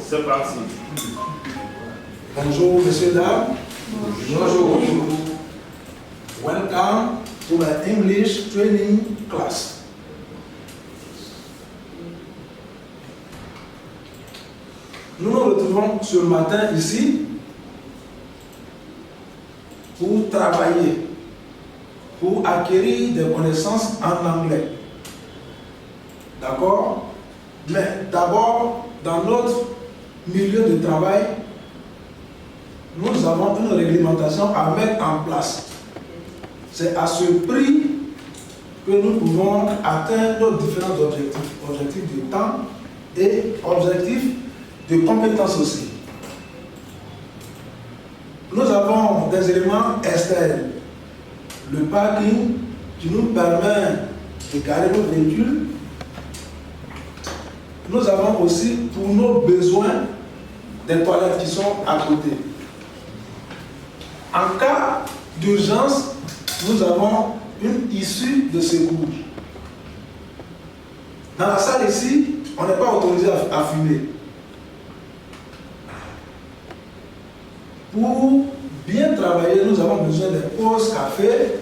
C'est parti. Bonjour, messieurs, dames. Bonjour. Welcome to my English training class. Nous nous retrouvons ce matin ici pour travailler, pour acquérir des connaissances en anglais. D'accord? Mais d'abord, dans notre milieu de travail, nous avons une réglementation à mettre en place. C'est à ce prix que nous pouvons atteindre nos différents objectifs. Objectifs de temps et objectifs de compétences aussi. Nous avons des éléments externes. Le parking qui nous permet de garer nos véhicules. Nous avons aussi pour nos besoins des toilettes qui sont à côté. En cas d'urgence, nous avons une issue de secours. Dans la salle ici, on n'est pas autorisé à fumer. Pour bien travailler, nous avons besoin des pauses café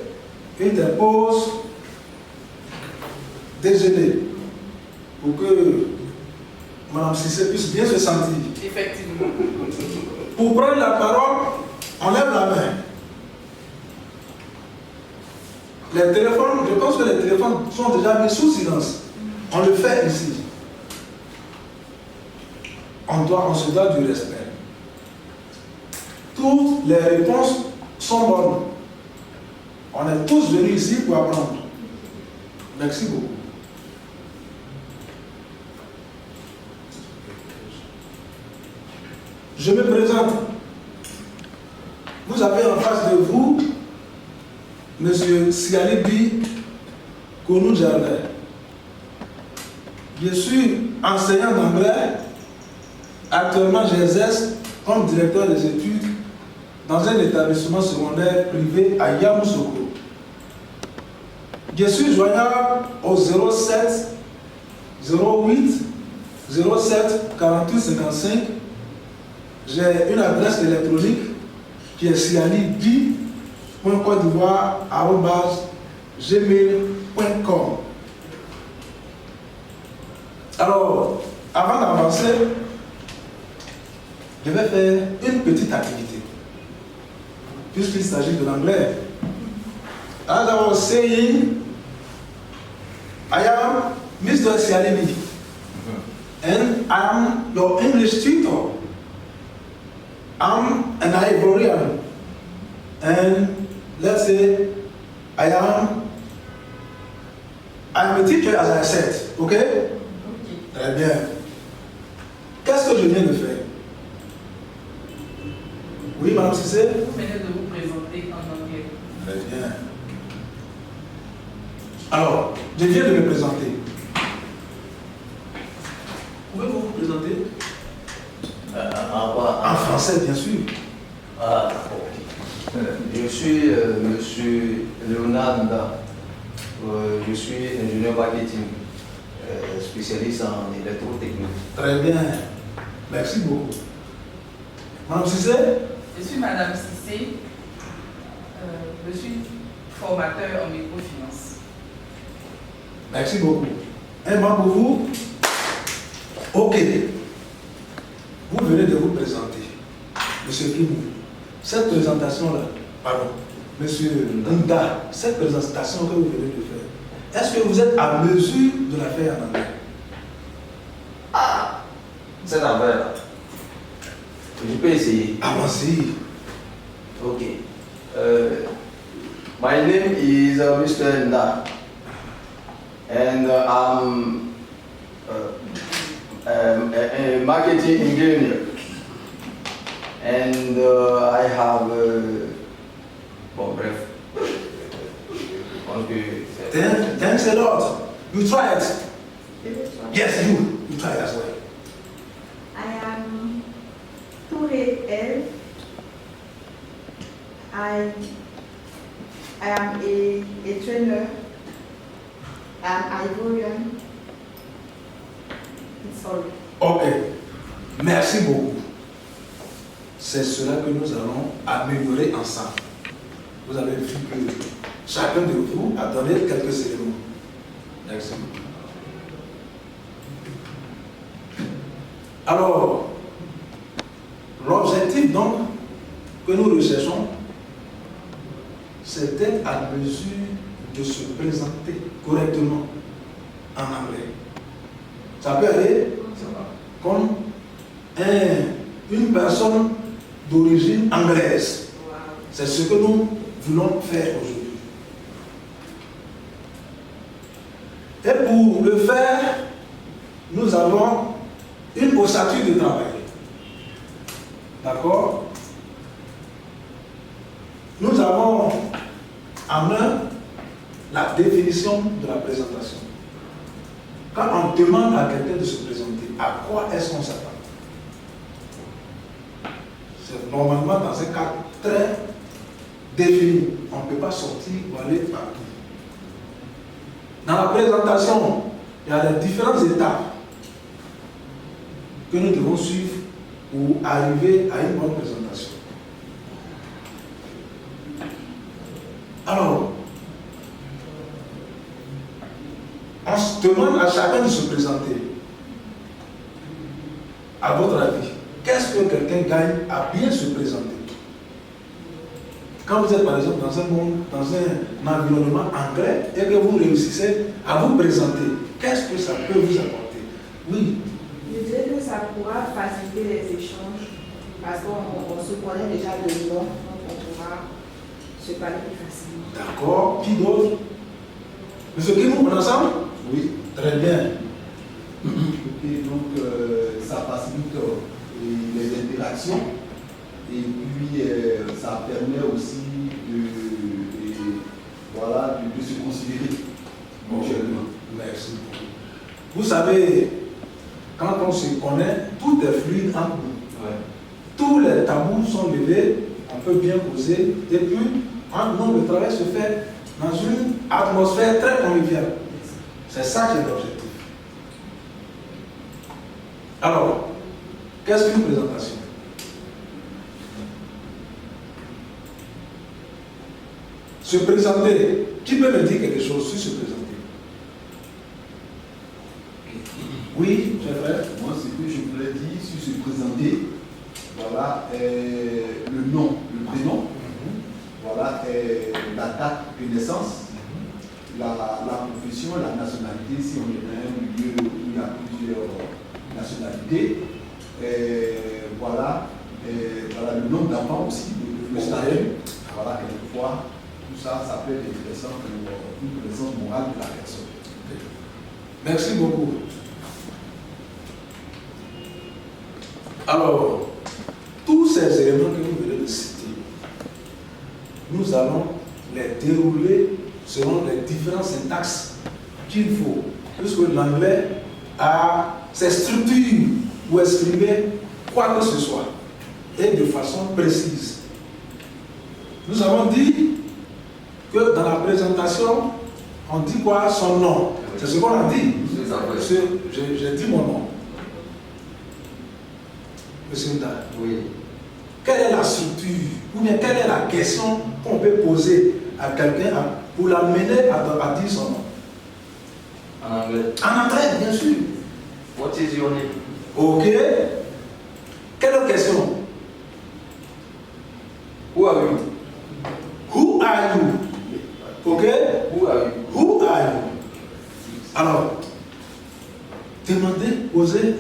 et des pauses déjeuner pour que Mme Cissé puisse bien se sentir. Effectivement. Pour prendre la parole, on lève la main. Les téléphones, je pense que les téléphones sont déjà mis sous silence. On le fait ici. On se doit du respect. Toutes les réponses sont bonnes. On est tous venus ici pour apprendre. Merci beaucoup. Je me présente. Vous avez en face de vous M. Sialibi Kounou Jardin. Je suis enseignant d'anglais. Actuellement, j'exerce comme directeur des études dans un établissement secondaire privé à Yamoussoukro. Je suis joignable au 07 08 07 48 55. J'ai une adresse électronique qui est sialibi.cotivoire@gmail.com. Alors, avant d'avancer, je vais faire une petite activité, puisqu'il s'agit de l'anglais. As I was saying, I am Mr. Sialibi, and I am your English tutor. I'm an Ivorian, and let's say I'm a teacher, as I said, okay? Très bien. Qu'est-ce que je viens de faire? Oui, Mme Cissé? Vous venez de vous présenter en anglais. Très bien. Alors, je viens de me présenter. Pouvez-vous vous présenter? En français, bien sûr. Ah, ok. Je suis monsieur Léonard Nda. Je suis ingénieur marketing, spécialiste en électrotechnique. Très bien. Merci beaucoup. Madame Cissé? Je suis Madame Cissé. Je suis formateur en microfinance. Merci beaucoup. Un banc pour vous. Ok. Vous venez de vous présenter. Monsieur Kimou. Cette présentation-là, pardon, Monsieur Nda, cette présentation que vous venez de faire, est-ce que vous êtes à mesure de la faire en anglais? Ah, cette affaire-là. Je peux essayer. Allons-y. Ok. My name is Mr. Nda. And I'm a marketing engineer. And I have, bon bref, Thanks a lot. You try it. Yes, you try it as well. I am Touré L. I am a trainer. I'm Ivorian. It's all. Okay. Merci beaucoup. C'est cela que nous allons améliorer ensemble. Vous avez vu que chacun de vous a donné quelques éléments. Merci beaucoup. Alors, l'objectif donc que nous recherchons, c'est d'être à mesure de se présenter correctement en anglais. Ça peut aller comme une personne d'origine anglaise. C'est ce que nous voulons faire aujourd'hui. Et pour le faire, nous avons une ossature de travail. D'accord? Nous avons en main la définition de la présentation. Quand on demande à quelqu'un de se présenter, à quoi est-ce qu'on s'attend? C'est normalement dans un cadre très défini. On ne peut pas sortir ou aller partout. Dans la présentation, il y a les différentes étapes que nous devons suivre pour arriver à une bonne présentation. Alors, on se demande à chacun de se présenter. À votre avis, qu'est-ce que quelqu'un gagne à bien se présenter? Quand vous êtes par exemple dans un environnement anglais et que vous réussissez à vous présenter, qu'est-ce que ça peut vous apporter? Oui. Je dirais que ça pourra faciliter les échanges parce qu'on se connaît déjà de nom, donc on pourra se parler plus facilement. D'accord. Qui d'autre? Monsieur Kimou, on est ensemble? Oui. Très bien. Et donc, ça facilite les interactions et puis ça permet aussi de se considérer mutuellement. Merci beaucoup. Vous savez, quand on se connaît, tout est fluide entre nous. Ouais. Tous les tabous sont levés, on peut bien poser, et puis le travail se fait dans une atmosphère très conviviale. C'est ça qui est l'objectif. Alors, qu'est-ce qu'une présentation? Se présenter. Qui peut me dire quelque chose sur se présenter? Oui, j'ai frère. Moi, ce que je voulais dire sur se présenter, voilà, le nom, le prénom, voilà, la date de naissance, la profession, la nationalité, si on est dans un milieu où il y a plusieurs nationalités, voilà, le nombre d'enfants aussi, le statut, voilà, quelquefois, tout ça, ça peut être intéressant pour une présence morale de la personne. Merci beaucoup. Alors, tous ces éléments que vous venez de citer, nous allons les dérouler selon les différents syntaxes qu'il faut, puisque l'anglais a ses structures pour exprimer quoi que ce soit, et de façon précise. Nous avons dit que dans la présentation, on dit quoi? Son nom. C'est ce qu'on a dit. J'ai dit mon nom. Monsieur Nda. Oui. Quelle est la structure, ou bien quelle est la question qu'on peut poser à quelqu'un pour l'amener à dire son nom? En anglais. En anglais, bien sûr. What is your name? Ok. Quelle autre question? Who are you? Who are you? Ok. Who are you? Who are you? Alors, demandez, posez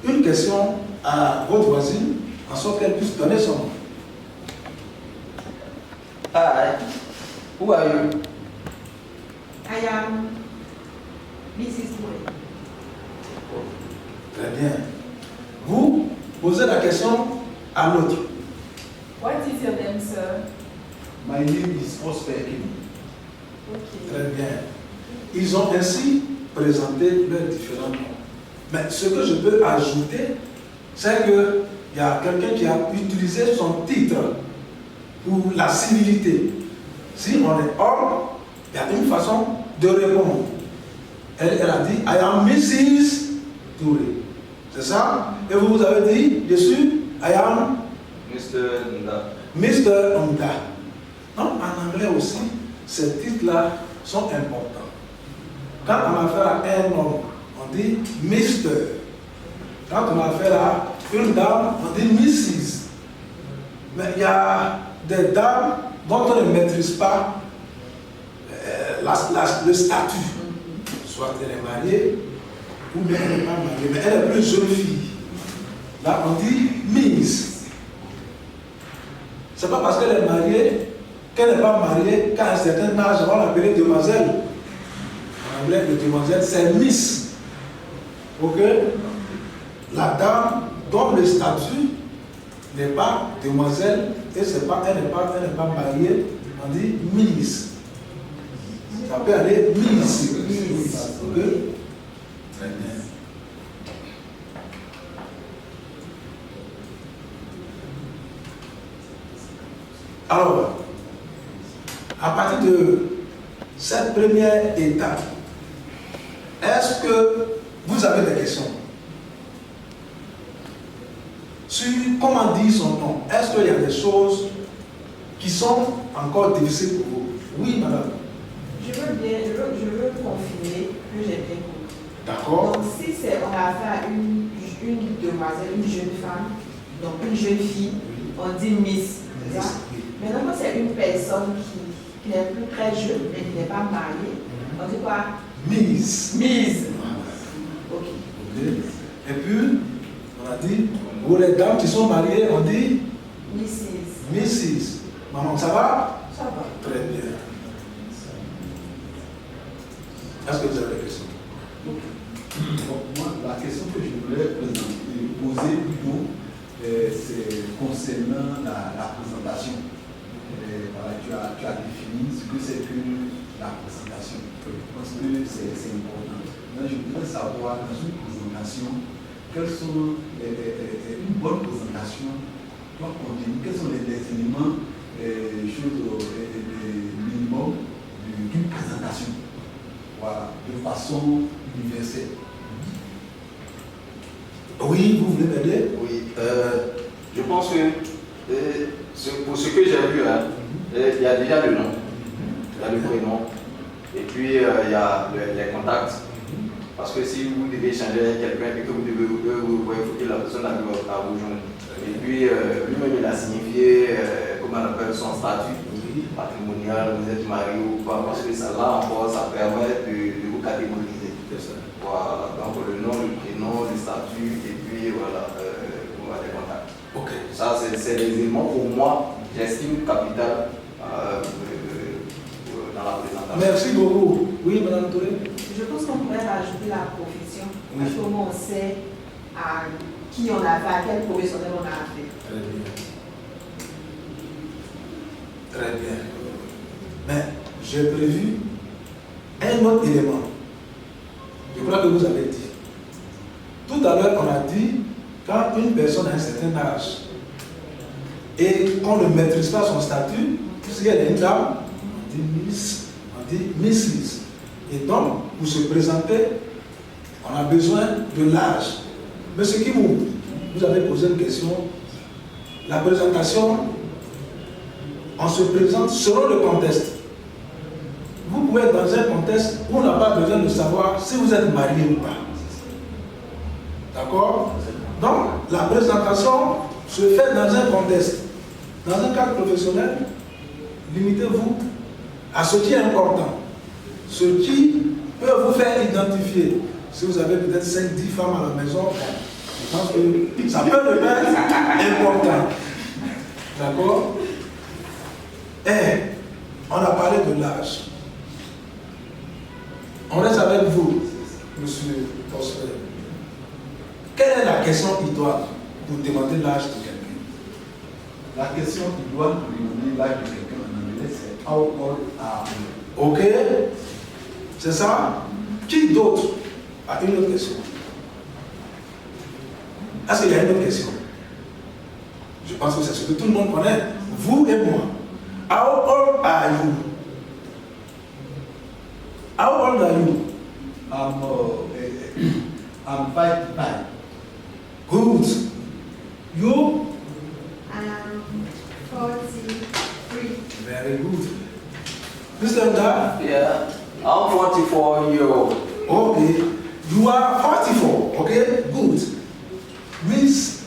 une question à votre voisine en sorte qu'elle puisse donner son nom. Hi. Who are you? I am Mrs. Boy. Très bien. Vous posez la question à l'autre. What is your name, sir? My name is Osper Kim. Okay. Très bien. Ils ont ainsi présenté leurs différents noms. Mais ce que je peux ajouter, c'est qu'il y a quelqu'un qui a utilisé son titre pour la civilité. Si on est homme, il y a une façon de répondre. Elle a dit, I am Mrs. Touré. C'est ça? Et vous avez dit, je suis, I am Mr. Nda. Mr. Nda. Non, en anglais aussi, ces titres-là sont importants. Quand on a affaire à un homme, on dit Mr. Quand on a affaire à une dame, on dit Mrs. Mais il y a des dames dont on ne maîtrise pas le statut. Soit elle est mariée, ou bien elle n'est pas mariée, mais elle est plus jeune fille. Là, on dit Miss. C'est pas parce qu'elle est mariée qu'elle n'est pas mariée qu'à un certain âge, on va l'appeler demoiselle. En anglais, le demoiselle, c'est Miss. Ok? La dame dont le statut n'est pas demoiselle et elle n'est pas mariée, on dit Miss. Ça peut aller Miss. Ok? Très bien. Alors, à partir de cette première étape, est-ce que vous avez des questions sur comment dire son nom? Est-ce qu'il y a des choses qui sont encore difficiles pour vous? Oui, madame. Je veux confirmer que j'ai bien compris. D'accord. Donc, si on a affaire à une demoiselle, une jeune femme, donc une jeune fille, on dit Miss. C'est ça? Maintenant, quand c'est une personne qui n'est plus très jeune et qui n'est pas mariée, on dit quoi? Miss. Miss. Ok. Et puis, on a dit, pour les dames qui sont mariées, on dit Mrs. Mrs. Maman, ça va? Ça va. Très bien. Est-ce que vous avez des questions? Donc, moi, la question que je voulais poser plutôt, c'est concernant la présentation. Voilà, tu as défini ce que c'est que la présentation. Parce que c'est important. Là, je voudrais savoir, dans une présentation, quelles sont une bonne présentation doit contenir, quels sont les éléments, minimum d'une présentation. Voilà, de façon universelle. Oui, vous voulez m'aider? Oui, je pense que pour ce que j'ai vu, hein, il y a déjà le nom, il y a le prénom, et puis il y a les contacts. Parce que si vous devez échanger avec quelqu'un et que vous voyez que la personne arrive à vous joindre. Et puis lui-même il a signifié comment on appelle son statut patrimonial, vous êtes marié ou pas, parce que ça là encore ça permet de vous catégoriser. Voilà, donc le nom, le prénom, le statut et puis voilà, les contacts. Ok. Ça c'est des éléments pour moi, j'estime capital dans la présentation. Merci beaucoup. Oui, madame Touré? Je pense qu'on pourrait rajouter la profession. Oui. Parce qu'au moins on sait à qui on a fait, à quel professionnel on a affaire. Très bien. Très bien. Mais j'ai prévu un autre élément. Je crois que vous avez dit. Tout à l'heure, on a dit, quand une personne a un certain âge et qu'on ne maîtrise pas son statut, puisqu'elle est une dame, on dit Miss, on dit Mrs. Et donc, pour se présenter, on a besoin de l'âge. Mais ce qui vous avez posé une question, la présentation, on se présente selon le contexte. Vous pouvez être dans un contexte où on n'a pas besoin de savoir si vous êtes marié ou pas. D'accord? Donc, la présentation se fait dans un contexte. Dans un cadre professionnel, limitez-vous à ce qui est important. Ce qui peut vous faire identifier. Si vous avez peut-être 5-10 femmes à la maison, je pense que ça peut le être important. D'accord? Et on a parlé de l'âge. On reste avec vous, monsieur Bossuet. Quelle est la question idoine pour demander l'âge de quelqu'un? La question idoine pour demander l'âge de quelqu'un en anglais, c'est how old are you? Ok? C'est ça? Qui d'autre a une autre question? Est-ce qu'il y a une autre question? Je pense que c'est ce que tout le monde connaît. Vous et moi. How old are you? How old are you? I'm 5'9". Good. You? I'm 43. Very good. Mr. Nga? Yeah, I'm 44 years old. Okay. You are 44. Okay? Good. Mrs.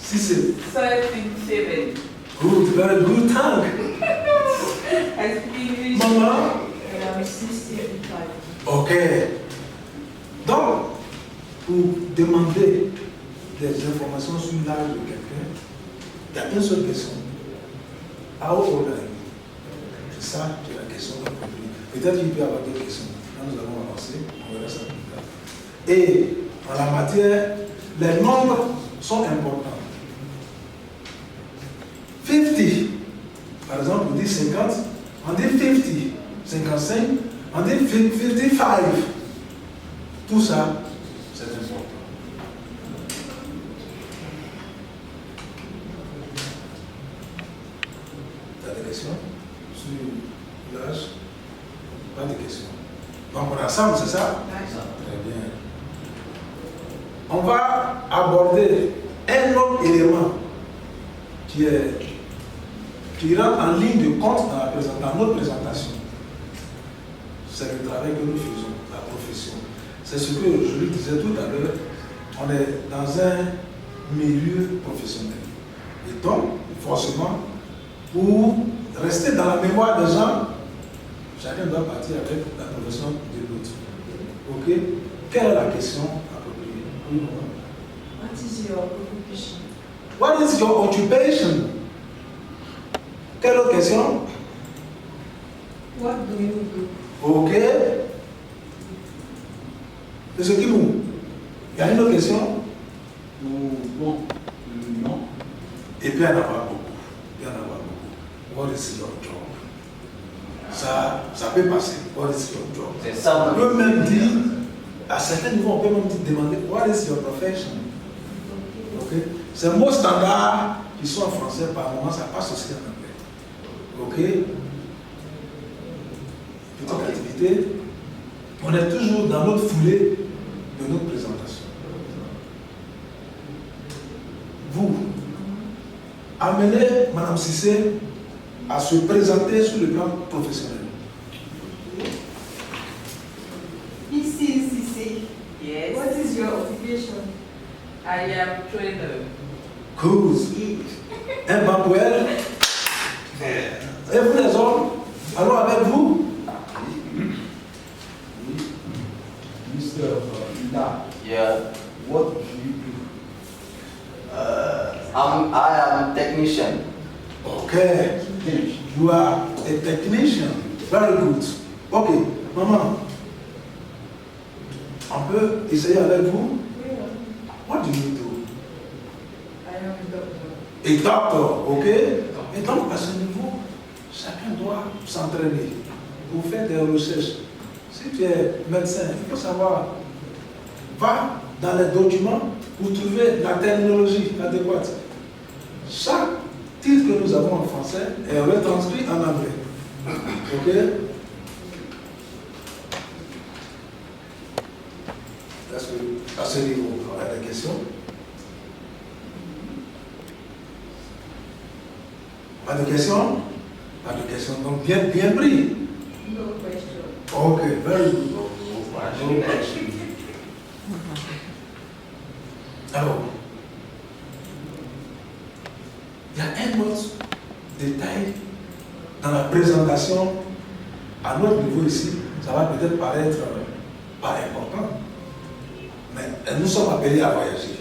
Cecil. 37. Good. Very good. Thank. I speak English. Maman? I'm 65. Ok. Donc, pour demander des informations sur l'âge de quelqu'un, il y a une seule question. How old are you? C'est ça qui est la question la plus. Peut-être qu'il peut y avoir d'autres questions. Là, nous allons avancer. On verra ça plus tard. Et en la matière, les nombres sont importants. 50, par exemple, on dit 50, on dit 50, 55, on dit 55. Tout ça, c'est important. Tu as des questions sur l'âge? Pas de questions. Donc on est ensemble, c'est ça? Très bien. On va aborder un autre élément qui rentre en ligne de compte dans notre présentation. C'est le travail que nous faisons, la profession. C'est ce que je lui disais tout à l'heure. On est dans un milieu professionnel. Et donc, forcément, pour rester dans la mémoire des gens, chacun doit partir avec la profession de l'autre. Ok? Quelle est la question appropriée? What is your occupation? What is your occupation? Quelle autre question? What do you do? Ok. Monsieur Kimou, il y a une autre question? Bon, non. Et puis il y en a pas beaucoup. Il y en a pas beaucoup. What is your job? Ça peut passer. What is your job? C'est ça. On peut même dire, à certains niveaux, on peut même demander what is your profession? Ok? Ces mots standards qui sont en français, par moment, ça passe aussi en anglais. Ok? Petite activité. On est toujours dans notre foulée de notre présentation. Vous, amenez Mme Cissé à se présenter sur le plan professionnel. Mrs. Cissé, Yes. what is your occupation? I am trainer. Good. Un bambouel. Et vous les hommes, allons avec vous. Mr. Ida, Yeah, what do you do? I am technician. Okay. You are a technician. Very good. Ok, maman. On peut essayer avec vous? What do you do? I am a doctor. Et doctor, ok? Et donc, à ce niveau, chacun doit s'entraîner pour faire des recherches. Si tu es médecin, il faut savoir, va dans les documents pour trouver la terminologie adéquate. Chaque titre que nous avons en français est retranscrit en anglais. Ok? Est-ce que à ce niveau, on a des questions? Pas de questions? Pas de questions. Donc bien pris. No question. Ok, very good. No question. Alors, il y a un autre détail dans la présentation à notre niveau ici. Ça va peut-être paraître pas important, mais nous sommes appelés à voyager.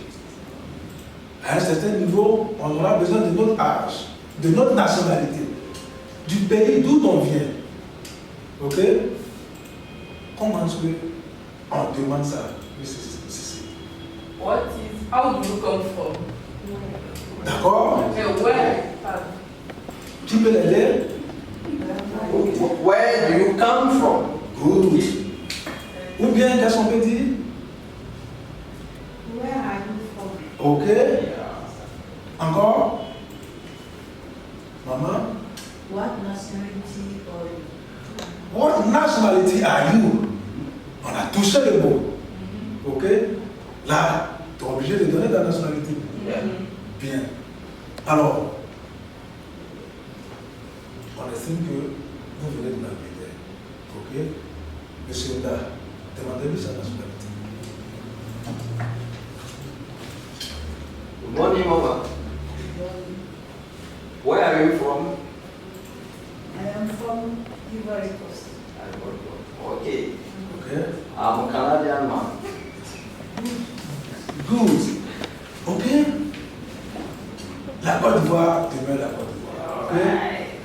À un certain niveau, on aura besoin de notre âge, de notre nationalité, du pays d'où on vient. Ok? Comment est-ce qu'on demande ça? How do you come from? D'accord? Where? Tu peux l'aider? Where do you come from? Good. Ou bien, qu'est-ce qu'on peut dire? Where are you from? Ok. Encore? Maman? What nationality are you? What nationality are you? On a touché le mot. Ok? Là, tu es obligé de donner ta nationalité. Yeah. Bien. Alors, on estime que vous venez de l'Angleterre. Ok? Monsieur Da, demandez-lui sa nationalité. Good morning, Mama. Where are you from? I am from Ivory Coast. Okay. Ok? I'm a Canadian man. Good. Ok? La Côte d'Ivoire demeure la Côte d'Ivoire. Ok?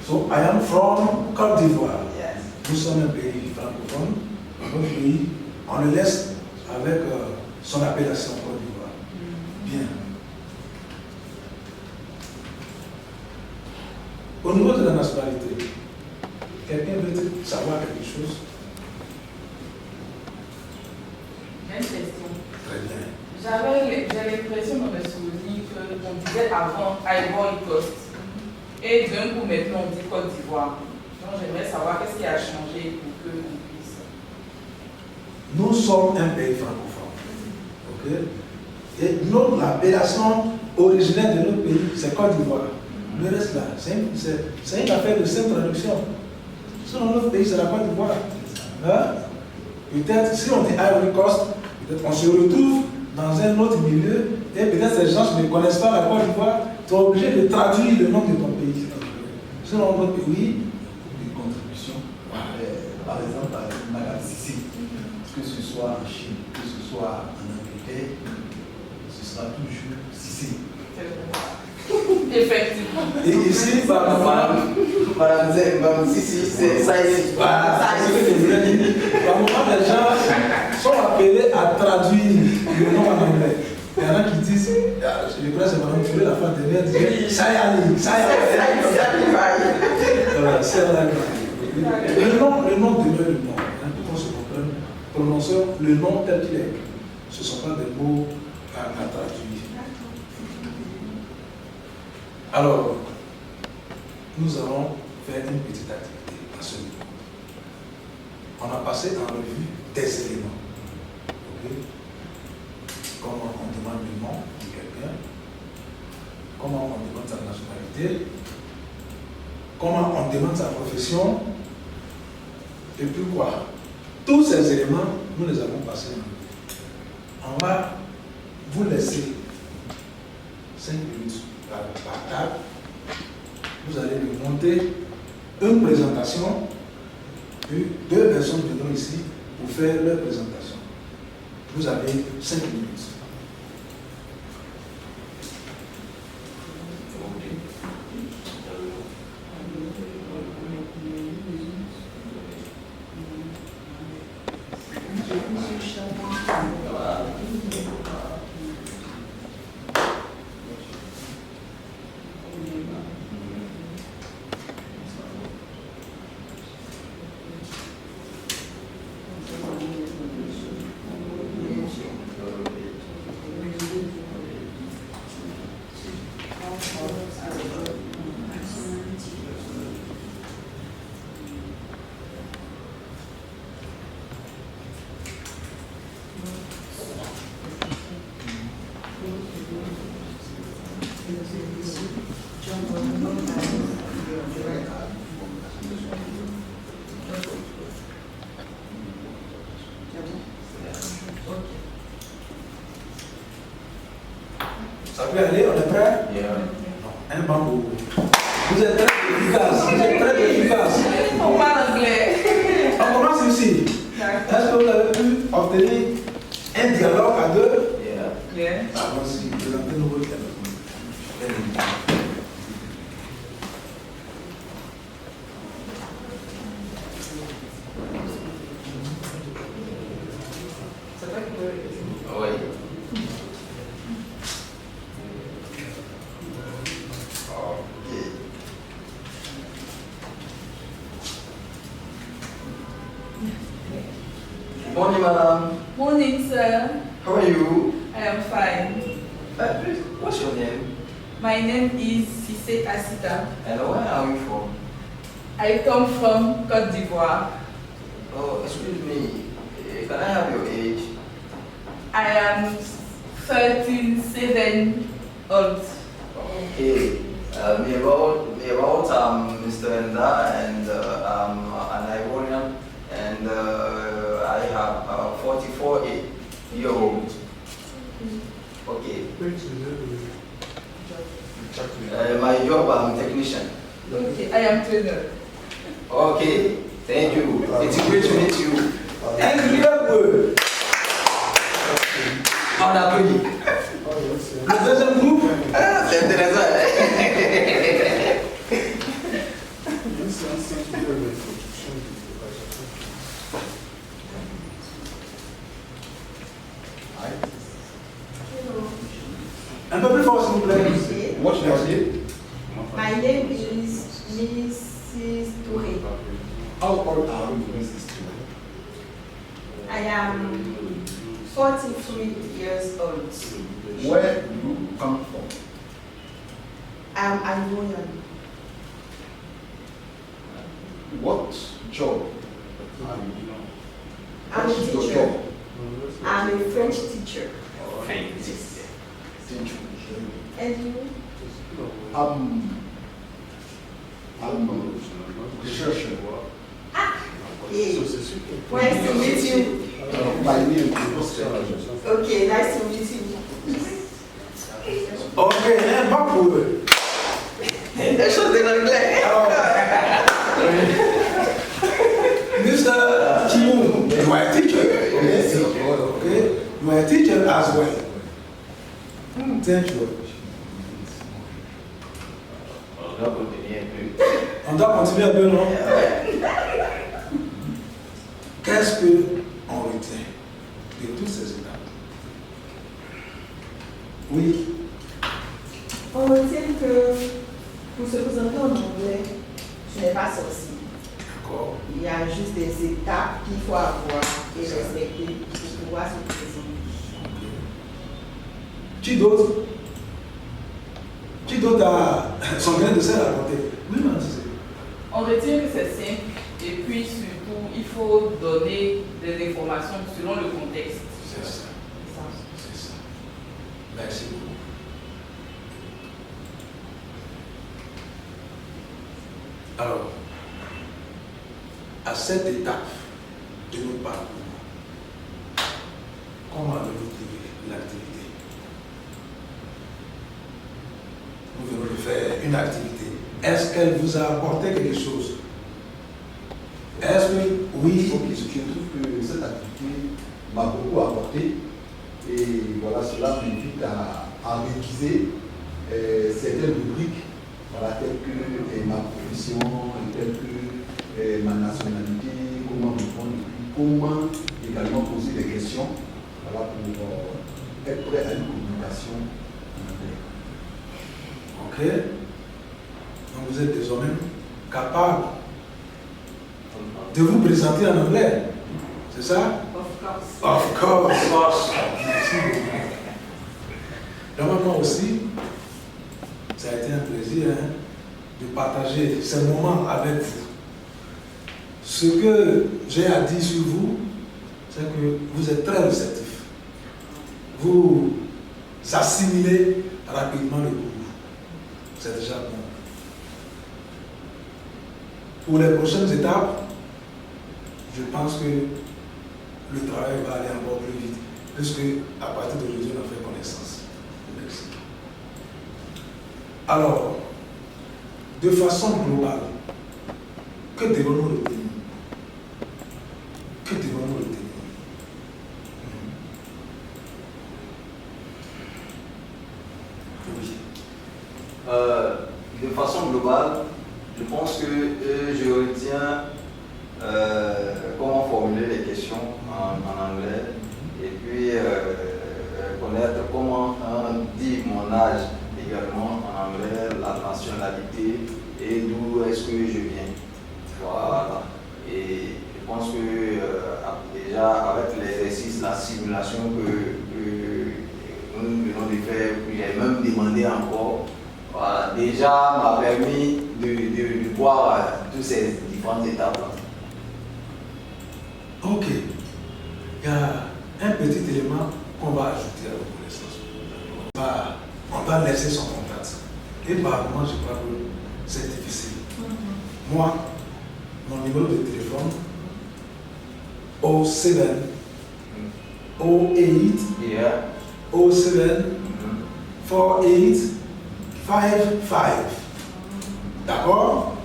So, I am from Côte d'Ivoire. Yes. Nous sommes un pays francophone. Notre pays, on le laisse avec son appellation Côte d'Ivoire. Bien. Au niveau de la nationalité, quelqu'un veut savoir quelque chose? J'ai une question. Très bien. J'ai l'impression de me souvenir qu'on disait avant Ivory Coast. Et d'un coup maintenant on dit Côte d'Ivoire. Donc j'aimerais savoir qu'est-ce qui a changé pour que l'on puisse. Nous sommes un pays francophone. Ok? Et l'appellation originelle de notre pays, c'est Côte d'Ivoire. Le reste là, c'est une affaire de simple traduction. Sinon, notre pays, c'est la Côte d'Ivoire. Hein? Peut-être, si on dit Ivory Coast, peut-être on se retrouve dans un autre milieu, et peut-être ces gens ne connaissent pas la Côte d'Ivoire, tu es obligé de traduire le nom de ton pays. Sinon, notre pays, Des contributions. Par exemple, Madame Sissi, que ce soit en Chine, que ce soit en Angleterre, ce sera toujours Sissi. Effectivement. et ici, Madame Sissi, c'est ça ici. Voilà, c'est ce que je voulais dire. Par moment, les gens sont appelés à traduire le nom en anglais. Il y en a qui disent, je crois que c'est Madame Touré, la fin dernière, disait ça y est, ça y est. Voilà, c'est la le nom demeure le nom. Pour qu'on se comprenne, prononçons le nom tel qu'il est. Ce ne sont pas des mots à traduire. Alors, nous allons faire une petite activité à ce niveau. On a passé en revue des éléments. Okay? Comment on demande le nom de quelqu'un, comment on demande sa nationalité, comment on demande sa profession, et puis quoi. Tous ces éléments, nous les avons passés en revue. On va vous laisser 5 minutes par table. Vous allez me monter une présentation, puis 2 personnes viendront ici pour faire leur présentation. Vous avez 5 minutes. Ça peut aller, on est prêt? Un bambou. Vous êtes très efficace. Vous êtes très efficace. On parle anglais. On commence ici. Est-ce que vous avez pu obtenir un dialogue à deux? Yeah. Allons-y, présentez-nous votre dialogue. C'est toi qui peux les questions. Oui. Good morning, madam. Morning, sir. How are you? I am fine. Please, what's your name? My name is Sise Asita. And where are you from? I come from Côte d'Ivoire. Oh, excuse me. Can I have your age? I am 37 old. Okay. Me about Mr. Enda, and I'm an Ivorian, and I have 44-year-old. Okay. My job, I'm technician. Okay, I am trainer. Okay, thank you. It's great to meet you. On applaudit. Le deuxième groupe, C'est intéressant. un peu plus fort s'il vous plaît. Okay. What's your name? My name is Mrs. Touré. How old are you, Mrs. Touré? I am 43 years old. Where do you come from? I'm Ivorian. What job are you doing? I'm a What is your teacher. job? I'm a French teacher. Teacher. And you? I'm a researcher. Hey. Nice to meet you. My name is Oscar. Okay, nice to meet you. Ok, un pas pour eux. Elle chante en anglais. Mr. Timon, you are a teacher. Yes, sir. Okay, you are a teacher as well. Thank you. On doit continuer un peu. On doit continuer un peu, non? Qu'est-ce qu'on retient de toutes ces étapes? Oui. On retient que pour se présenter en anglais, ce n'est pas sorcier. D'accord. Il y a juste des étapes qu'il faut avoir et respecter pour pouvoir se présenter. Qui d'autre? Qui d'autre a son grain de sel à porter? Oui, non, c'est. On retient que c'est simple et puis surtout, il faut donner des informations selon le contexte. C'est ça. C'est ça. Merci beaucoup. Alors, à cette étape de notre parcours, comment avez-vous trouvé l'activité? Nous venons de faire une activité. Est-ce qu'elle vous a apporté quelque chose? Est-ce que oui? Ok, je trouve que cette activité m'a beaucoup apporté et voilà, cela m'invite à réviser certaines rubriques, voilà, telles que ma profession, telles que ma nationalité, comment répondre, comment également poser des questions, voilà, pour être prêt à une communication en anglais. Ok. Donc vous êtes désormais capable de vous présenter en anglais. C'est ça? Of course. Of course. Merci beaucoup. Donc moi aussi, ça a été un plaisir de partager ces moments avec vous. Ce que j'ai à dire sur vous, c'est que vous êtes très réceptif. Vous assimilez rapidement le cours. C'est déjà bon. Pour les prochaines étapes, je pense que le travail va aller encore plus vite, puisque à partir d'aujourd'hui, on a fait connaissance. Merci. Alors, de façon globale, que devons-nous retenir? Que devons-nous retenir? Oui. De façon globale, je pense que je retiens comment formuler les questions en anglais et puis connaître comment dire mon âge également en anglais, la nationalité et d'où est-ce que je viens. Voilà. Et je pense que déjà avec l'exercice, la simulation que nous venons de faire, que j'ai même demandé encore, voilà, déjà m'a permis de voir toutes ces différentes étapes-là. Ok. Il y a un petit élément qu'on va ajouter à la connaissance. on doit laisser son contact. Et par moment, je crois que c'est difficile. Moi, mon numéro de téléphone, 07 08 Yeah. 07 48 55. D'accord?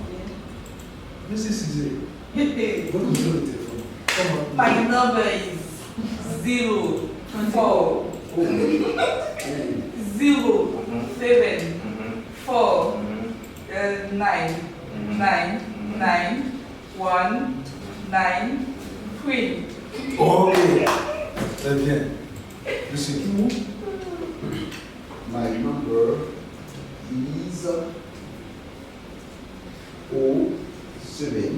Monsieur Cizé, votre numéro de téléphone. My number is 0 4 0 7 4 9 9 9 1 9 3. Ok, très bien. Monsieur Kimou, My number is 07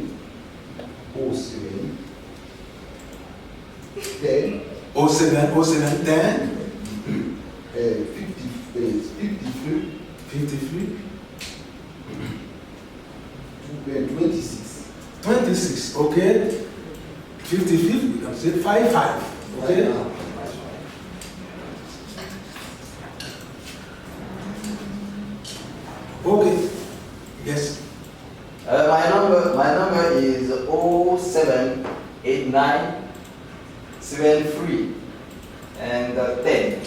10 07 10 53 53 26. 26, ok. 55, we can say 55, ok. Okay, yes. My number is 0789 73 and 10.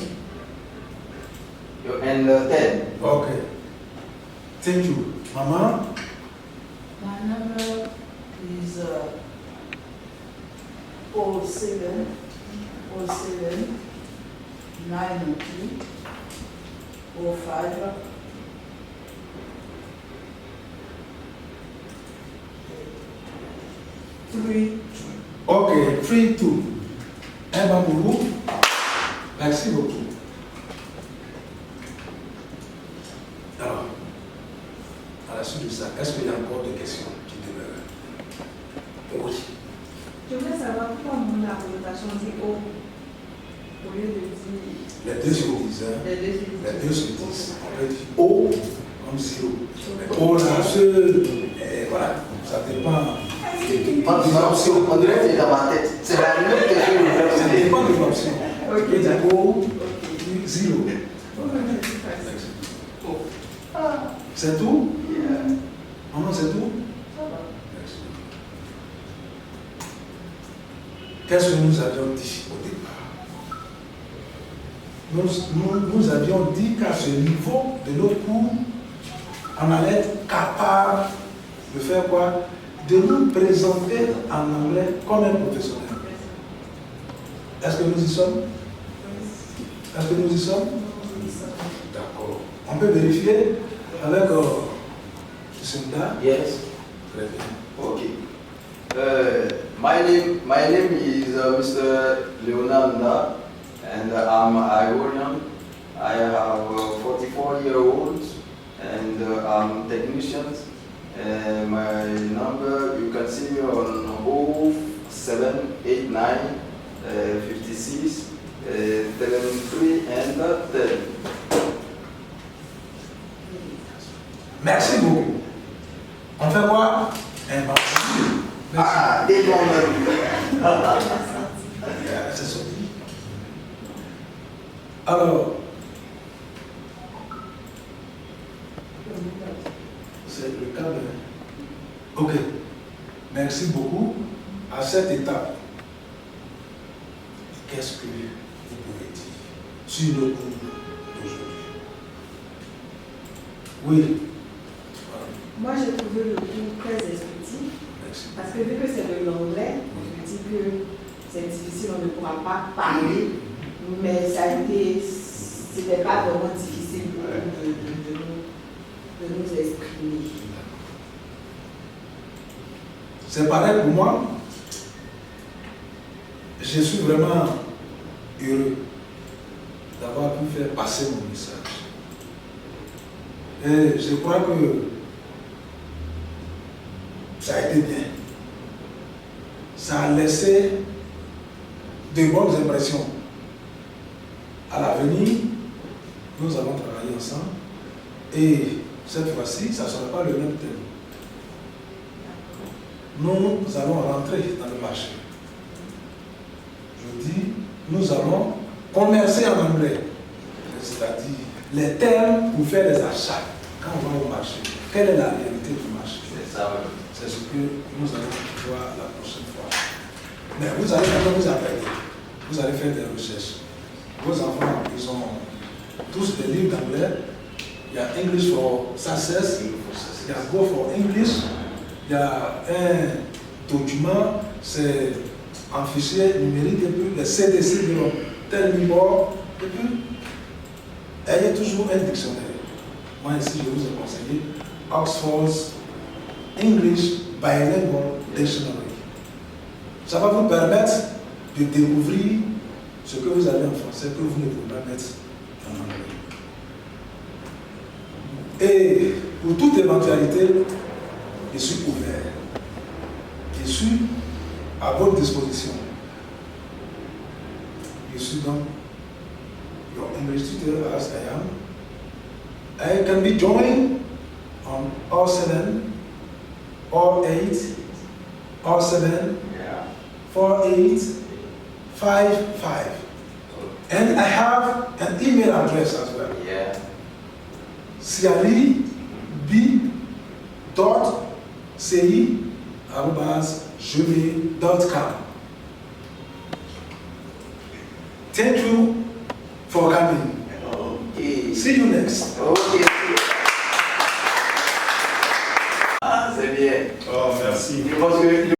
And 10. Okay. Thank you. Mama, My number is 07 92 05 3. ok, 3-2. Un bas pour vous. Merci beaucoup. Alors, à la suite de ça, est-ce qu'il y a encore des questions qui demeurent? Oui. Je voulais savoir pourquoi on a la connotation dit O au lieu de dire Les deux se disent, hein? les deux. Les deux se disent. On peut dire O comme zéro. Mais O là, et voilà, ça dépend. On dirait que c'est dans ma tête. C'est la même question que je Ça vais dépend de l'option. Ok, Il y a O, zéro. C'est tout? Maman, c'est tout? Merci. Qu'est-ce que nous avions dit au départ? Nous avions dit qu'à ce niveau de notre cours, on allait être capable de faire quoi? De nous présenter en anglais comme un professionnel. Est-ce que nous y sommes? Est-ce que nous y sommes? D'accord. On peut vérifier avec Cinda? Yes. Très bien. Okay. My name is Mr. Leonanda, and I'm Ivorian. I have 44-year-old, and I'm technician. My number, you can see me on 0789 56 73 and 10. Merci beaucoup. On fait quoi? Un merci. Ah, des bons même. C'est sorti. Alors, c'est le cas de... Ok. Merci beaucoup. À cette étape, qu'est-ce que vous pouvez dire sur le cours d'aujourd'hui? Oui. Voilà. Moi, j'ai trouvé le cours très instructif Merci. parce que vu que c'est de l'anglais, je me dis que c'est difficile, on ne pourra pas parler, mais ça a été, c'était pas vraiment difficile pour nous de nous exprimer. C'est pareil pour moi. Je suis vraiment heureux d'avoir pu faire passer mon message. Et je crois que ça a été bien. Ça a laissé de bonnes impressions. À l'avenir, nous allons travailler ensemble. Et cette fois-ci, ça ne sera pas le même thème. Nous allons rentrer dans le marché. Je dis, nous allons commercer en anglais. C'est-à-dire les termes pour faire les achats quand on va au marché. Quelle est la réalité du marché? C'est ça, oui. C'est ce que nous allons voir la prochaine fois. Mais vous allez quand même vous appeler. Vous allez faire des recherches. Vos enfants, ils ont tous des livres d'anglais. Il y a English for Success, il y a Go for English, il y a un document, c'est en fichier numérique, et puis le CDC de tel numéro, et puis ayez toujours un dictionnaire. Moi ici, je vous ai conseillé Oxford's English Bilingual Dictionary. Ça va vous permettre de découvrir ce que vous avez en français que vous ne pouvez pas mettre en anglais. Et pour toute éventualité, je suis ouvert. Je suis à votre disposition. Je suis donc your English tutor as I am. I can be joined on R7, R8, R7, 48, 55. And I have an email address as well. Yeah. siali.ci@gmail.com. Thank you for coming. Ok. See you next. Ok. Ah, c'est bien. Oh, merci. Je pense que